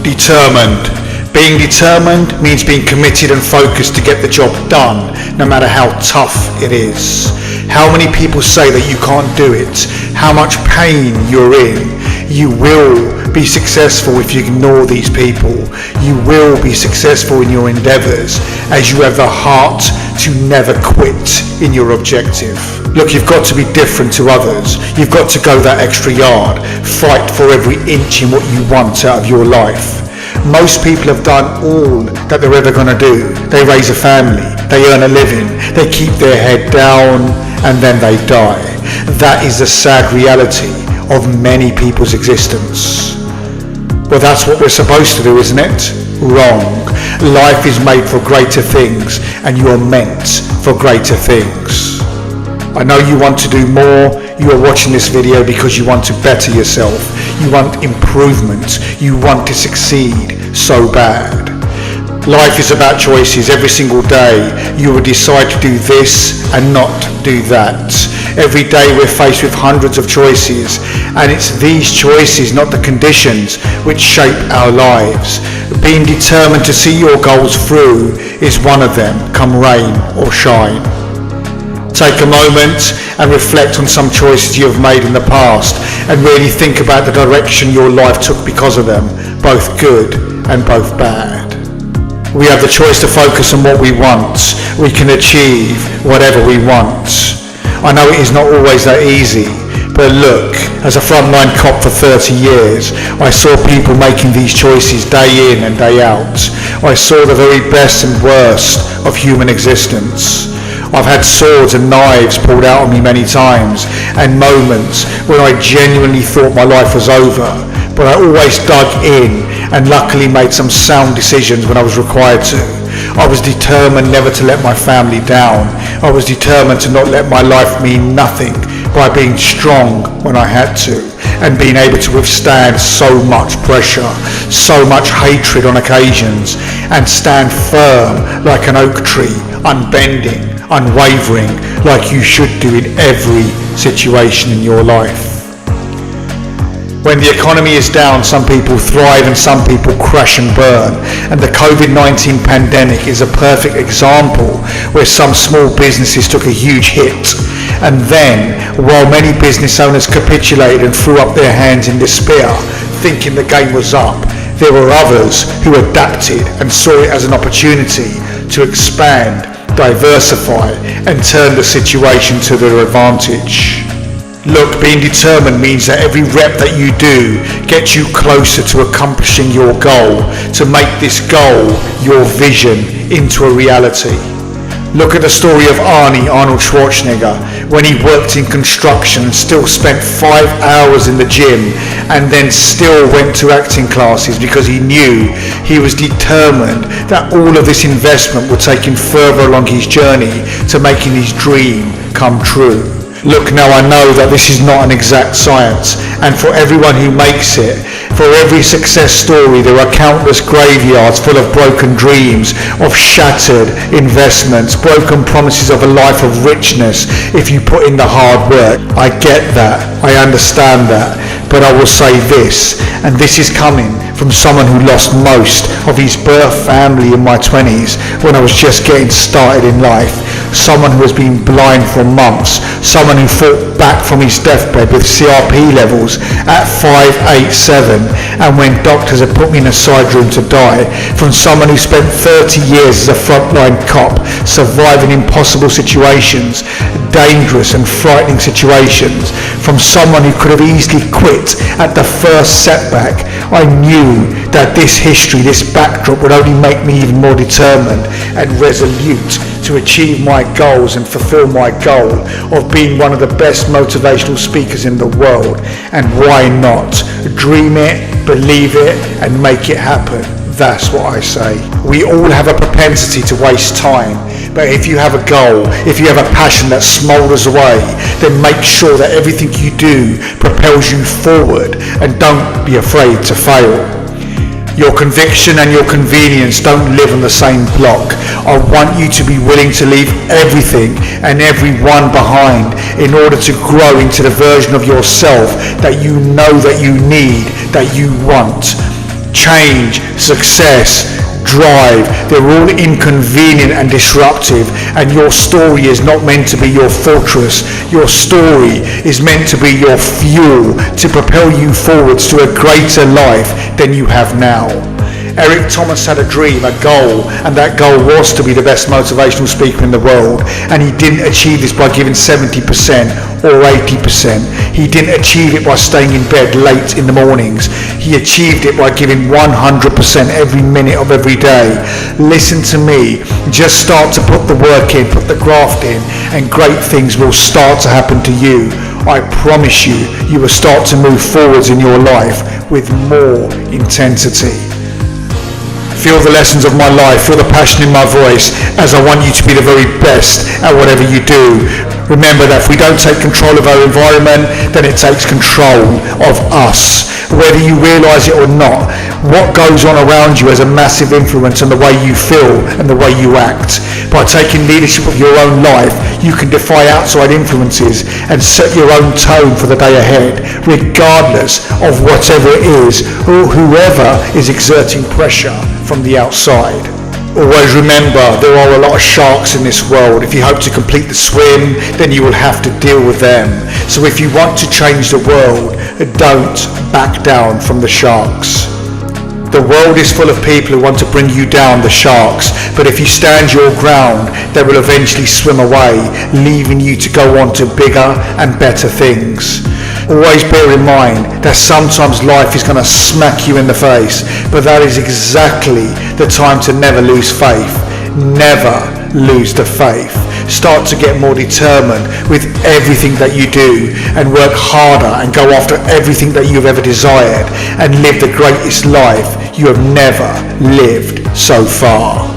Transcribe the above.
Determined. Being determined means being committed and focused to get the job done, no matter how tough it is. How many people say that you can't do it? How much pain you're in? You will be successful if you ignore these people. You will be successful in your endeavours as you have the heart to never quit in your objective. Look, you've got to be different to others. You've got to go that extra yard. Fight for every inch in what you want out of your life. Most people have done all that they're ever going to do. They raise a family, they earn a living, they keep their head down, and then they die. That is the sad reality of many people's existence. Well, that's what we're supposed to do, isn't it? Wrong. Life is made for greater things, and you are meant for greater things. I know you want to do more. You are watching this video because you want to better yourself. You want improvement. You want to succeed so bad. Life is about choices. Every single day you will decide to do this and not do that. Every day we're faced with hundreds of choices, and it's these choices, not the conditions, which shape our lives. Being determined to see your goals through is one of them, come rain or shine. Take a moment and reflect on some choices you have made in the past, and really think about the direction your life took because of them, both good and both bad. We have the choice to focus on what we want. We can achieve whatever we want. I know it is not always that easy, but look, as a frontline cop for 30 years, I saw people making these choices day in and day out. I saw the very best and worst of human existence. I've had swords and knives pulled out on me many times, and moments when I genuinely thought my life was over, but I always dug in and luckily made some sound decisions when I was required to. I was determined never to let my family down. I was determined to not let my life mean nothing by being strong when I had to, and being able to withstand so much pressure, so much hatred on occasions, and stand firm like an oak tree, unbending, unwavering, like you should do in every situation in your life. When the economy is down, some people thrive and some people crash and burn. And the COVID-19 pandemic is a perfect example where some small businesses took a huge hit. And then, while many business owners capitulated and threw up their hands in despair, thinking the game was up, there were others who adapted and saw it as an opportunity to expand, diversify, and turn the situation to their advantage. Look, being determined means that every rep that you do gets you closer to accomplishing your goal, to make this goal, your vision, into a reality. Look at the story of Arnold Schwarzenegger, when he worked in construction and still spent 5 hours in the gym, and then still went to acting classes because he knew he was determined that all of this investment would take him further along his journey to making his dream come true. Look, now I know that this is not an exact science, and for everyone who makes it, for every success story, there are countless graveyards full of broken dreams, of shattered investments, broken promises of a life of richness if you put in the hard work. I get that, I understand that, but I will say this, and this is coming from someone who lost most of his birth family in my 20s when I was just getting started in life. Someone who has been blind for months, someone who fought back from his deathbed with CRP levels at 587, and when doctors had put me in a side room to die, from someone who spent 30 years as a frontline cop, surviving impossible situations, dangerous and frightening situations, from someone who could have easily quit at the first setback. I knew that this history, this backdrop would only make me even more determined and resolute to achieve my goals and fulfill my goal of being one of the best motivational speakers in the world. And why not? Dream it, believe it, and make it happen. That's what I say. We all have a propensity to waste time, but if you have a goal, if you have a passion that smoulders away, then make sure that everything you do propels you forward, and don't be afraid to fail. Your conviction and your convenience don't live on the same block. I want you to be willing to leave everything and everyone behind in order to grow into the version of yourself that you know that you need, that you want. Change, success, drive, they're all inconvenient and disruptive, and your story is not meant to be your fortress. Your story is meant to be your fuel to propel you forwards to a greater life than you have now. Eric Thomas had a dream, a goal, and that goal was to be the best motivational speaker in the world, and he didn't achieve this by giving 70% or 80%. He didn't achieve it by staying in bed late in the mornings. He achieved it by giving 100% every minute of every day. Listen to me, just start to put the work in, put the graft in, and great things will start to happen to you. I promise you, you will start to move forwards in your life with more intensity. Feel the lessons of my life, feel the passion in my voice as I want you to be the very best at whatever you do. Remember that if we don't take control of our environment, then it takes control of us. Whether you realise it or not, what goes on around you has a massive influence on the way you feel and the way you act. By taking leadership of your own life, you can defy outside influences and set your own tone for the day ahead, regardless of whatever it is or whoever is exerting pressure from the outside. Always remember, there are a lot of sharks in this world. If you hope to complete the swim, then you will have to deal with them. So if you want to change the world, don't back down from the sharks. The world is full of people who want to bring you down, the sharks, but if you stand your ground, they will eventually swim away, leaving you to go on to bigger and better things. Always bear in mind that sometimes life is going to smack you in the face, but that is exactly the time to never lose faith. Never lose the faith. Start to get more determined with everything that you do and work harder and go after everything that you've ever desired and live the greatest life you have never lived so far.